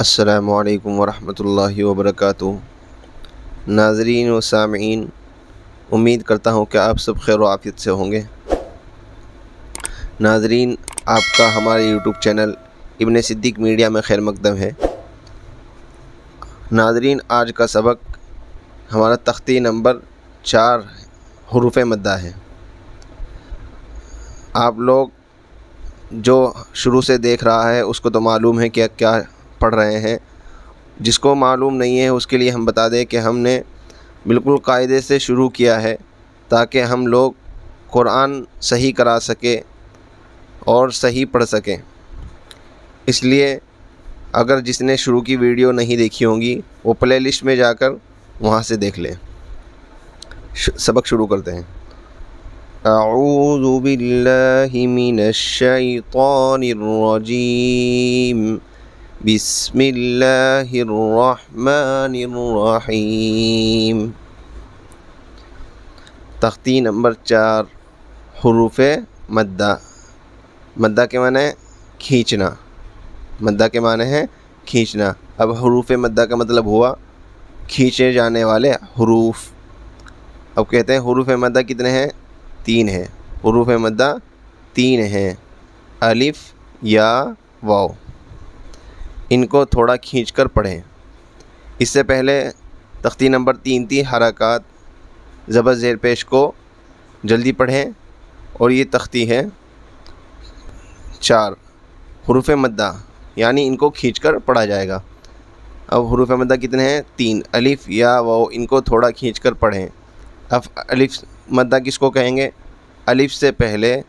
السلام علیکم ورحمۃ اللہ وبرکاتہ۔ ناظرین و سامعین، امید کرتا ہوں کہ آپ سب خیر و عافیت سے ہوں گے۔ ناظرین، آپ کا ہمارے یوٹیوب چینل ابن صدیق میڈیا میں خیر مقدم ہے۔ ناظرین، آج کا سبق ہمارا تختی نمبر 4 حروف مدہ ہے۔ آپ لوگ جو شروع سے دیکھ رہا ہے اس کو تو معلوم ہے کہ کیا پڑھ رہے ہیں۔ جس کو معلوم نہیں ہے اس کے لیے ہم بتا دیں کہ ہم نے بالکل قاعدے سے شروع کیا ہے تاکہ ہم لوگ قرآن صحیح کرا سکیں اور صحیح پڑھ سکیں۔ اس لیے اگر جس نے شروع کی ویڈیو نہیں دیکھی ہوں گی وہ پلے لسٹ میں جا کر وہاں سے دیکھ لیں۔ سبق شروع کرتے ہیں۔ اعوذ باللہ من الشیطان الرجیم، بسم اللہ الرحمن الرحیم۔ تختی نمبر 4 حروف مدہ۔ مدہ کے معنی ہے کھینچنا۔ مدہ کے معنی ہے کھینچنا۔ اب حروف مدہ کا مطلب ہوا کھینچے جانے والے حروف۔ اب کہتے ہیں حروف مدہ کتنے ہیں؟ 3 ہیں۔ حروف مدہ 3 ہیں، الف، یا، واو۔ ان کو تھوڑا کھینچ کر پڑھیں۔ اس سے پہلے تختی نمبر 3 تھی حرکات زبر زیر پیش کو جلدی پڑھیں، اور یہ تختی ہے 4 حروف مدہ، یعنی ان کو کھینچ کر پڑھا جائے گا۔ اب حروف مدہ کتنے ہیں؟ 3، الف، یا، واو۔ ان کو تھوڑا کھینچ کر پڑھیں۔ اب الف مدہ کس کو کہیں گے؟ الف سے پہلے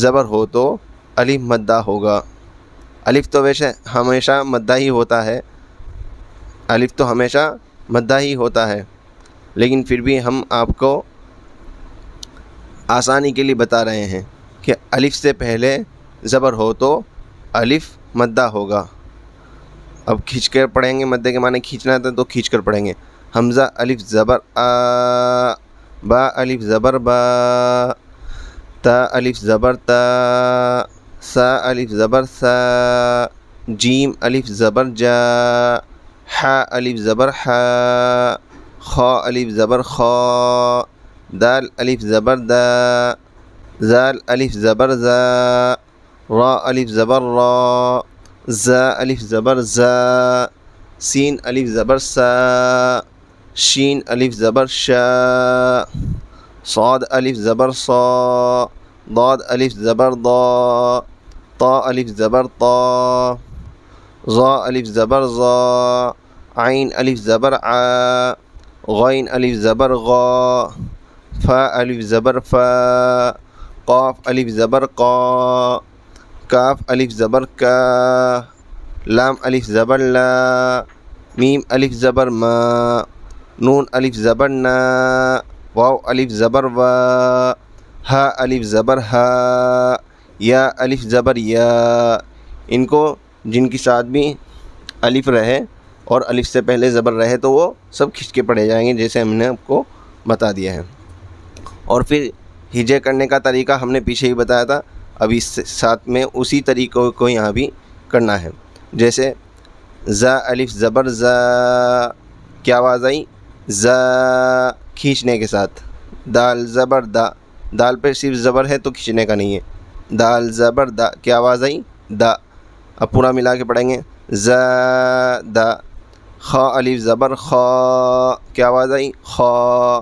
زبر ہو تو الف مدہ ہوگا۔ الف تو ویسے ہمیشہ مدہ ہی ہوتا ہے، الف تو ہمیشہ مدہ ہی ہوتا ہے، لیکن پھر بھی ہم آپ کو آسانی کے لیے بتا رہے ہیں کہ الف سے پہلے زبر ہو تو الف مدہ ہوگا۔ اب کھینچ کر پڑھیں گے، مدہ کے معنی کھینچنا تھا تو کھینچ کر پڑھیں گے۔ حمزہ الف زبر آ، با الف زبر با، تا الف زبر تا، سا الف زبر سا، جیم الف زبر جا، حا الف زبر حا، خا الف زبر خا، دال الف زبر دا، زال الف زبر زا، را الف زبر را، زا الف زبر زا، سین الف زبر سا، شین الف زبر شا، صاد الف زبر صا، ضاد الف زبر ضا، طا الف زبر طا، ظا الف زبر ظا، عین الف زبر عا، غین الف زبر غا، فا الف زبر فا، قاف الف زبر قا، کاف الف زبر کا، لام الف زبر لا، میم الف زبر ما، نون الف زبر نا، واو الف زبر وا، ہا الف زبر ہا، یا الف زبر یا۔ ان کو جن کے ساتھ بھی الف رہے اور الف سے پہلے زبر رہے تو وہ سب کھینچ کے پڑھے جائیں گے، جیسے ہم نے آپ کو بتا دیا ہے۔ اور پھر ہجے کرنے کا طریقہ ہم نے پیچھے ہی بتایا تھا، اب اس ساتھ میں اسی طریقے کو یہاں بھی کرنا ہے۔ جیسے زا الف زبر زا، کیا آواز آئی؟ زا، کھینچنے کے ساتھ۔ دال زبر دا، دال پہ صرف زبر ہے تو کھینچنے کا نہیں ہے۔ دال زبر دا، کیا آواز آئی؟ دا۔ اب پورا ملا کے پڑھیں گے، زا دا۔ خا الف زبر خا، کیا آواز آئی؟ خا۔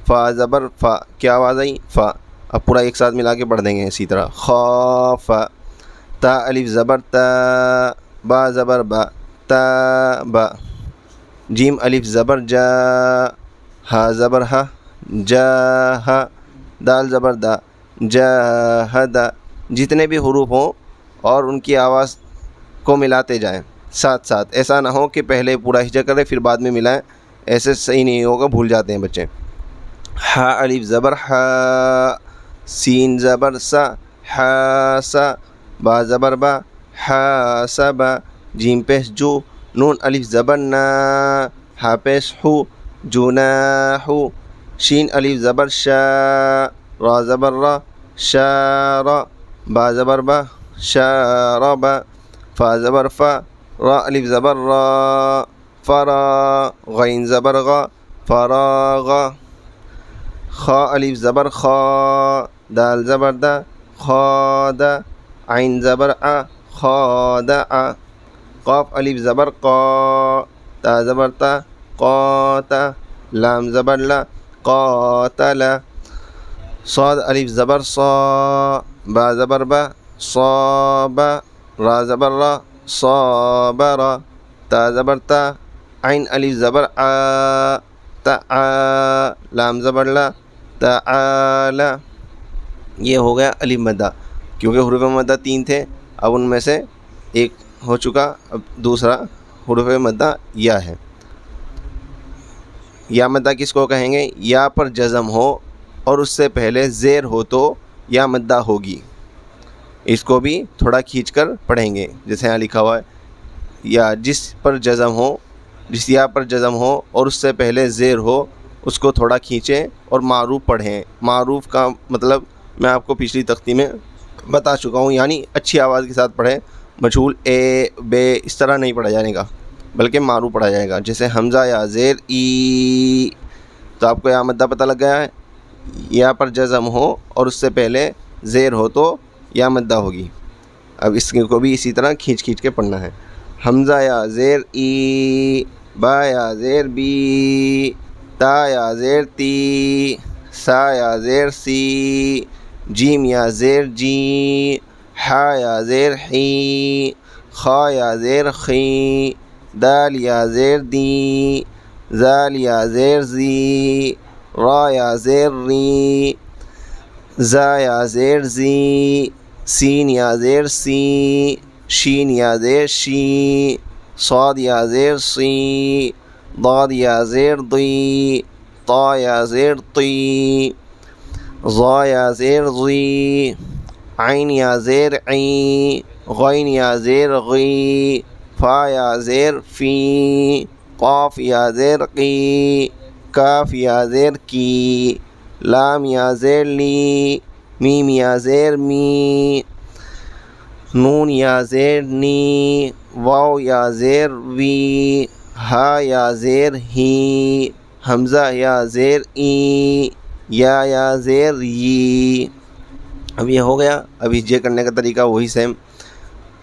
فا زبر فا، کیا آواز آئی؟ فا۔ اب پورا ایک ساتھ ملا کے پڑھ دیں گے اسی طرح، خا فا۔ تا الف زبر تا، با زبر با، تا با۔ جیم الف زبر جا، ہا زبر ہا، جا ہا۔ دال زبر دا، جا ہا دا۔ جتنے بھی حروف ہوں اور ان کی آواز کو ملاتے جائیں ساتھ ساتھ، ایسا نہ ہو کہ پہلے پورا ہجا کریں پھر بعد میں ملائیں، ایسے صحیح نہیں ہوگا، بھول جاتے ہیں بچے۔ ہا الف زبر ہا، سین زبر سا، ہا سا۔ با زبر با، ہا سا با۔ جیم پیش جو، نون الف زبر نا، ہا پیش ہو، جناحو۔ شین الف زبر شا، را زبر را، شارا۔ با زبر با، شاربا۔ فا زبر فا، را الف زبر را فرا غین زبر غا فراغ خا الف زبر خا دال زبر دا خاد عین زبر ا خادع قاف الف زبر قا تا زبر تا قاتا لام زبر لا قاتل صاد الف زبر صا با زبر با صاب را زبر را صابر تا زبر تا عین الف زبر آ تعا لام زبر لا تعالی. یہ ہو گیا الف مدہ. کیونکہ حروف مدہ 3 تھے، اب ان میں سے ایک ہو چکا، اب دوسرا حروف مدہ یا ہے. یا مدہ کس کو کہیں گے؟ یا پر جزم ہو اور اس سے پہلے زیر ہو تو یا مدہ ہوگی. اس کو بھی تھوڑا کھینچ کر پڑھیں گے، جیسے یہاں لکھا ہوا ہے یا جس پر جزم ہو، جس یا پر جزم ہو اور اس سے پہلے زیر ہو اس کو تھوڑا کھینچیں اور معروف پڑھیں. معروف کا مطلب میں آپ کو پچھلی تختی میں بتا چکا ہوں، یعنی اچھی آواز کے ساتھ پڑھیں. مجھول اے بے اس طرح نہیں پڑھا جائے گا، بلکہ معروف پڑھا جائے گا. جیسے حمزہ یا زیر ای، تو آپ کو یا مدہ پتہ لگ گیا ہے. یا پر جزم ہو اور اس سے پہلے زیر ہو تو یا مدہ ہوگی. اب اس کو بھی اسی طرح کھینچ کے پڑھنا ہے. حمزہ یا زیر ای، با یا زیر بی، تا یا زیر تی، سا یا زیر سی، جیم یا زیر جی، حا یا زیر حی، خا یا زیر خی، دال یا زیر دی، زال یا زیر زی، را یا زیر ری، زا یا زیر زی، سین یا زیر سی، شین یا زیر شی، صاد یا زیر سی، ضاد یا زیر ضی، طا یا زیر طی، ظا یا زیر ظی، عین یا زیر عی، غین یا زیر غی، فا یا زیر فی، قاف یا زیر قی، کاف یا زیر کی، لام یا زیر لی، میم یا زیر می، نون یا زیر نی، واو یا زیر وی، ہا یا زیر ہی، حمزہ یا زیر ای، یا زیر ی. اب یہ ہو گیا. اب ہجے کرنے کا طریقہ وہی سیم،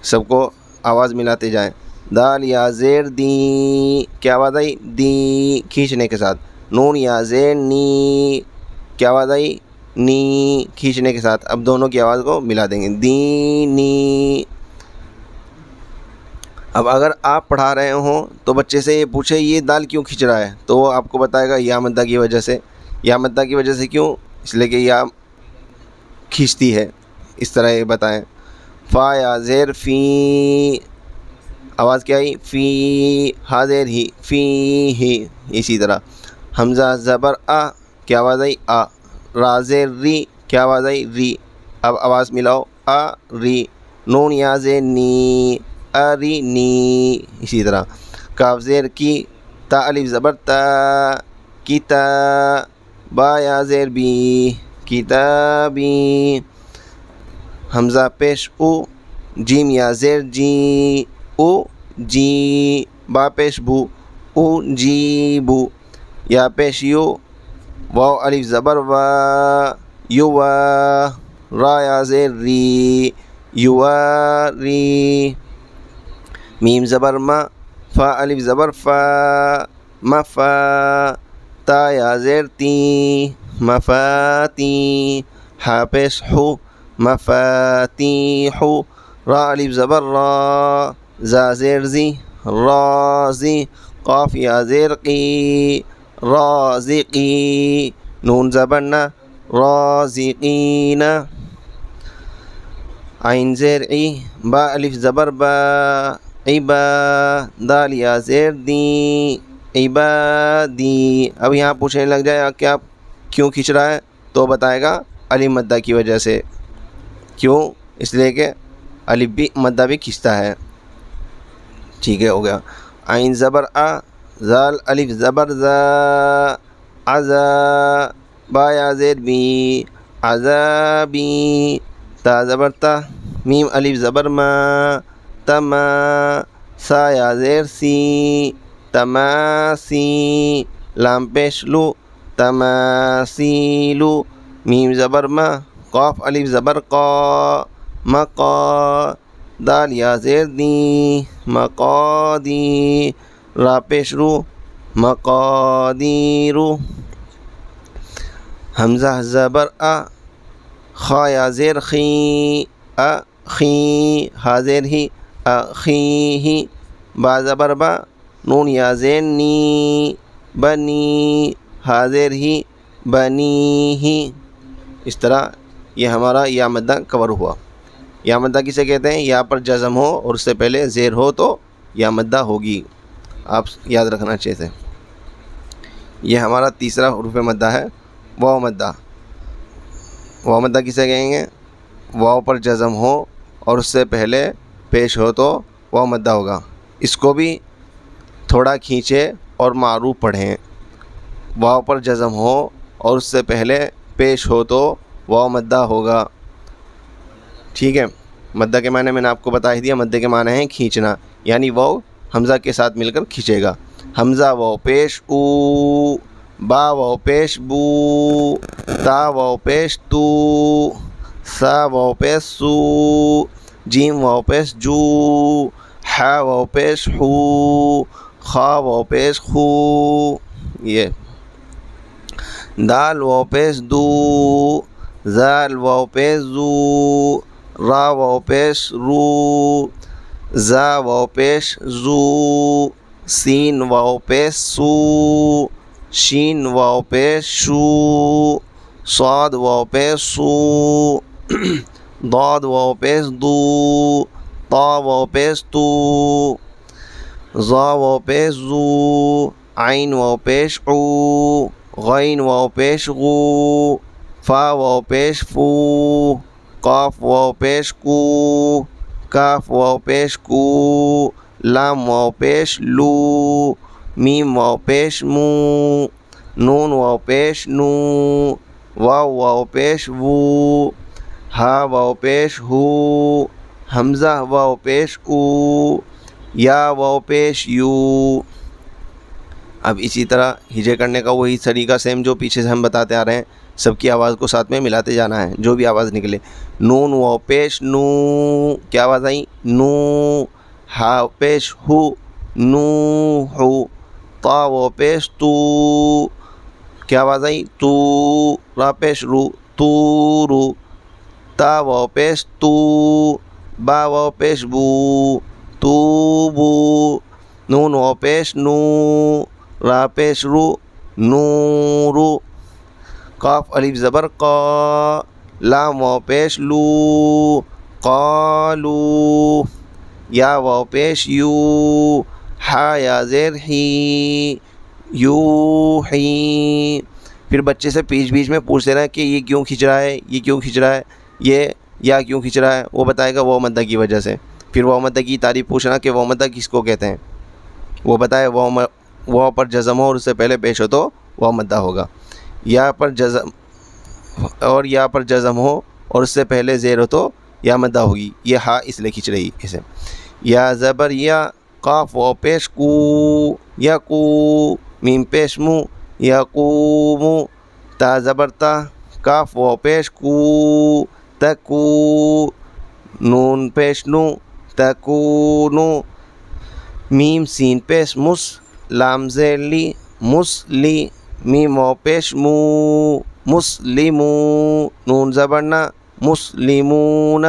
سب کو آواز ملاتے جائیں. دال یا زیر دی، کیا آواز آئی؟ دی کھینچنے کے ساتھ. نون یا زیر نی، کیا آواز آئی؟ نی کھینچنے کے ساتھ. اب دونوں کی آواز کو ملا دیں گے، دینی. اب اگر آپ پڑھا رہے ہوں تو بچے سے یہ پوچھے یہ دال کیوں کھینچ رہا ہے، تو وہ آپ کو بتائے گا یا مدہ کی وجہ سے. یا مدہ کی وجہ سے کیوں؟ اس لیے کہ یا کھینچتی ہے، اس طرح یہ بتائیں. فا یا زیر فی، آواز کیا آئی؟ فی. ہا زیر ہی، فی ہی. اسی طرح حمزہ زبر آ، کیا آواز آئی؟ آ. را زیر ری، کیا آواز آئی؟ ری. اب آواز ملاؤ، آ ری. نون یا زیر نی، اری نی. اسی طرح کاف زیر کی، تا الف زبر تا، کی تا. با یا زیر بی، کتابی. حمزہ پیش او، جیم یا زیر جی، او جی. با پیش بو، او جی بو. یا پیش یو، واو الف زبر وا، یو وا. را یا زیر ری، یواری. میم زبر ما، فا الف زبر فا، مفا. تا یا زیر تی، مفاتی. ہا پیش حو، مفاتیح. را الف زبر را، زا زیر زی، رازی. قاف یا زیر قی، رازقی. نون زبر نا، رازقین. عین زیر ای، با الف زبر با، عبا. دال یا زیر دی، عبادی. اب یہاں پوچھنے لگ جائے کہ آپ کیوں کھینچ رہا ہے، تو بتائے گا الف مدہ کی وجہ سے. کیوں؟ اس لیے کہ الف بھی مدہ بھی کھینچتا ہے. ٹھیک ہے، ہو گیا. عین زبر آ، زال الف زبر زا، عزا. با یا زیر بی، عذابی. تا زبر تا، میم الف زبر ما، تما. سا یا زیر سی تماسی لام پیش لو تماثیلو میم زبر ما قاف الف زبر قا مقا دال یا زیر دی مقادی را پیش رو مقادیرو حمزہ زبر خا یا زیر خی خی حاضر ہی اخیہ با زبر با نون یا زین نی بنی حاضر ہی بنی ہی. اس طرح یہ ہمارا یا مدہ کور ہوا. یا مدہ کسے کہتے ہیں؟ یا پر جزم ہو اور اس سے پہلے زیر ہو تو یا مدہ ہوگی. آپ یاد رکھنا اچھے سے. یہ ہمارا تیسرا حروف مدہ ہے واو مدہ. واو مدہ کسے کہیں گے؟ واو پر جزم ہو اور اس سے پہلے پیش ہو تو واو مدہ ہوگا. اس کو بھی تھوڑا کھینچے اور معروف پڑھیں. واو پر جزم ہو اور اس سے پہلے پیش ہو تو واو مدہ ہوگا. ٹھیک ہے. مدہ کے معنی میں نے آپ کو بتا ہی دیا. مدہ کے معنی ہیں کھینچنا، یعنی واو حمزہ کے ساتھ مل کر کھینچے گا. حمزہ واو پیش او، با واو پیش بو، تا واو پیش تو، سا واو پیش سو، جیم واو پیش جو، حا واو پیش حو، خا واو پیش خو. یہ دال واو پیش دو، زال واو پیش زو، را واو پیش رو، زا واو پیش زو، سین واو پیش سو، شین واو پیش شو، صاد واو پیش سو، ضاد واو پیش دو، طا واو پیش تو، ظا واو پیش زو، عین واو پیش عو، غین واو پیش غو، فا واو پیش فو، قاف واو پیش کو، کاف واو پیش کو، لام واو پیش لو، میم واو پیش مو، نون واو پیش نو، واو واو پیش وو، ہا واو پیش ہو، حمزہ واو پیش او، یا واو پیش یو. اب اسی طرح ہجے کرنے کا وہی طریقہ سیم جو پیچھے سے ہم بتاتے آ رہے ہیں. سب کی آواز کو ساتھ میں ملاتے جانا ہے، جو بھی آواز نکلے. نون واو پیش نو، کیا آواز آئی؟ نو. ہا پیش ہو، نو ہو. تا واو پیش تو، کیا آواز آئی؟ تو. را پیش رو، تو رو. تا واو پیش تو، با واو پیش بو، تو بو. نون واو پیش نو، را پیش رو، نورو. قاف الف زبر قا، لام واو پیش لو، قالو. یا واو پیش یو، ہا یا زیر ہی، یوحی. پھر بچے سے بیچ میں پوچھتے رہے کہ یہ کیوں کھنچ رہا ہے، یہ کیوں کھنچ رہا ہے، یہ یا کیوں کھنچ رہا ہے. وہ بتائے گا واو مدہ کی وجہ سے. پھر واو مدہ کی تعریف پوچھنا کہ واو مدہ کس کو کہتے ہیں. وہ بتائے واو پر جزم ہو اور اس سے پہلے پیش ہو تو واو مدہ ہوگا. یا پر جزم اور یا پر جزم ہو اور اس سے پہلے زیر ہو تو یا مدہ ہوگی. یہ ہا اس لیے کھنچ رہی اسے. یا زبر یا، قاف واو پیش کو، یا کو، میم پیش مو، یا قومو. تا زبر تا، کاف واو پیش کو، تکو، نون پیش نو، تکونو. میم سین پیش مس، لام زیر لی، مسلی. میم واو پیش مو، مسلمو. نون زبر نا، مسلمون.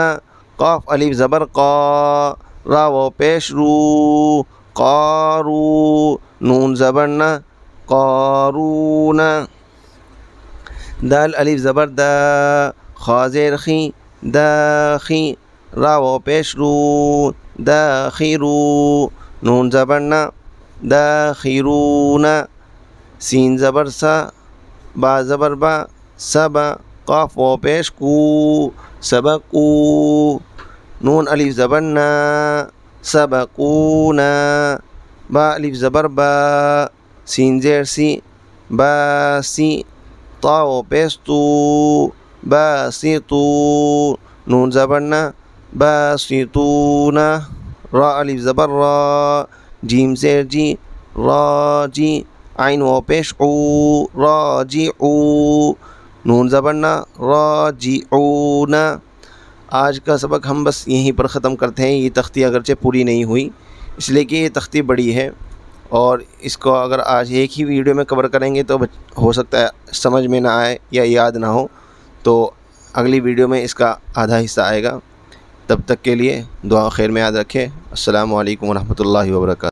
قاف الف زبر قا، را واو پیش رو، قارو. نون زبر نا، قارون. دال الف زبر دا، خا زیر خی، داخی. را واو پیش رو، داخرو. نون زبر نا، داخرون. سین زبر سا، با زبر با، سبا. قاف واو پیش کو، سبقو. نون الف زبر نا، سبقونا. با الف زبر با، سین زیر سی، باسی. طا واو پیش تو، باسطو. نون زبر نا، باسطونا. را الف زبر را، جیم زیر جی، راجی، عین و پیش او، راجعو، نون زبر نا، راجعون۔ آج کا سبق ہم بس یہیں پر ختم کرتے ہیں۔ یہ تختی اگرچہ پوری نہیں ہوئی اس لیے کہ یہ تختی بڑی ہے، اور اس کو اگر آج ایک ہی ویڈیو میں کور کریں گے تو ہو سکتا ہے سمجھ میں نہ آئے یا یاد نہ ہو، تو اگلی ویڈیو میں اس کا آدھا حصہ آئے گا۔ تب تک کے لیے دعا خیر میں یاد رکھیں۔ السلام علیکم ورحمۃ اللہ وبرکاتہ۔